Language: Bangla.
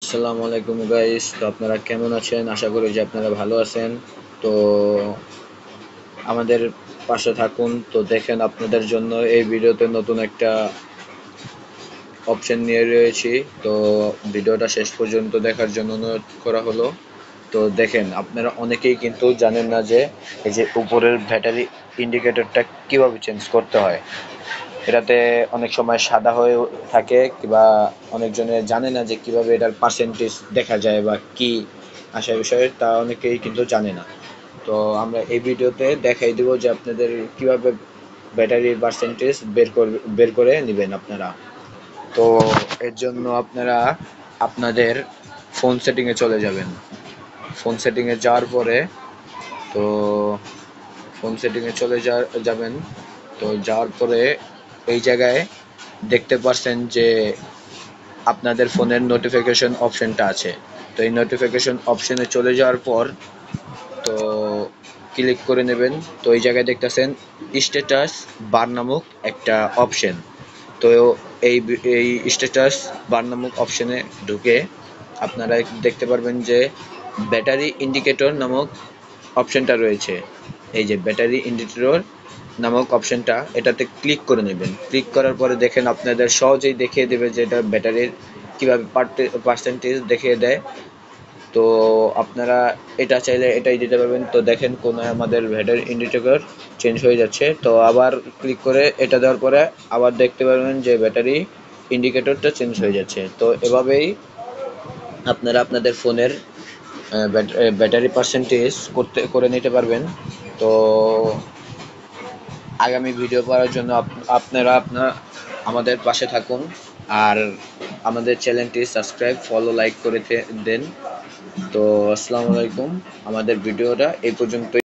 আসসালামু আলাইকুম গাইস। তো আপনারা কেমন আছেন? আশা করি যে আপনারা ভালো আছেন। তো আমাদের পাশে থাকুন। তো দেখেন, আপনাদের জন্য এই ভিডিওতে নতুন একটা অপশন নিয়ে রয়েছি। তো ভিডিওটা শেষ পর্যন্ত দেখার জন্য অনুরোধ করা হলো। তো দেখেন, আপনারা অনেকেই কিন্তু জানেন না যে এই যে উপরের ব্যাটারি ইন্ডিকেটরটা কিভাবে চেঞ্জ করতে হয়। এটাতে অনেক সময় সাদা হয়ে থাকে, কিংবা অনেকজনে জানে না যে কিভাবে এটার পার্সেন্টেজ দেখা যায় বা কি আসা বিষয়ে, তা অনেকেই কিন্তু জানে না। তো আমরা এই ভিডিওতে দেখাই দেব যে আপনাদের কিভাবে ব্যাটারির পার্সেন্টেজ বের করে নেবেন আপনারা। তো এর জন্য আপনারা আপনাদের ফোন সেটিংয়ে চলে যাবেন। ফোন সেটিংয়ে যাওয়ার পরে, তো ফোন সেটিংয়ে যাবেন। তো যাওয়ার পরে এই জায়গায় দেখতে পাচ্ছেন যে আপনাদের ফোনের নোটিফিকেশন অপশনটা আছে। তো এই নোটিফিকেশন অপশনে চলে যাওয়ার পর, তো ক্লিক করে নেবেন। তো এই জায়গায় দেখতেছেন স্ট্যাটাস বার নামক একটা অপশন। তো এই এই স্ট্যাটাস বার নামক অপশনে ঢুকে আপনারা দেখতে পারবেন যে ব্যাটারি ইন্ডিকেটর নামক অপশনটা রয়েছে। এই যে ব্যাটারি ইন্ডিকেটর নামক অপশনটা, এটাতে ক্লিক করে নেবেন। ক্লিক করার পরে দেখেন আপনাদের সহজেই দেখিয়ে দেবে যে এটা ব্যাটারির কীভাবে পার্সেন্টেজ দেখিয়ে দেয়। তো আপনারা এটা চাইলে এটাই দিতে পারবেন। তো দেখেন কোনো আমাদের ব্যাটারি ইন্ডিকেটর চেঞ্জ হয়ে যাচ্ছে। তো আবার ক্লিক করে এটা দেওয়ার পরে আবার দেখতে পারবেন যে ব্যাটারি ইন্ডিকেটরটা চেঞ্জ হয়ে যাচ্ছে। তো এভাবেই আপনারা আপনাদের ফোনের ব্যাটারি পার্সেন্টেজ করে নিতে পারবেন। তো আগামী ভিডিও পাওয়ার জন্য আপনারা আমাদের পাশে থাকুন। আর আমাদের চ্যানেলটি সাবস্ক্রাইব, ফলো, লাইক করে দেন। তো আসসালামু আলাইকুম। আমাদের ভিডিওটা এই পর্যন্তই।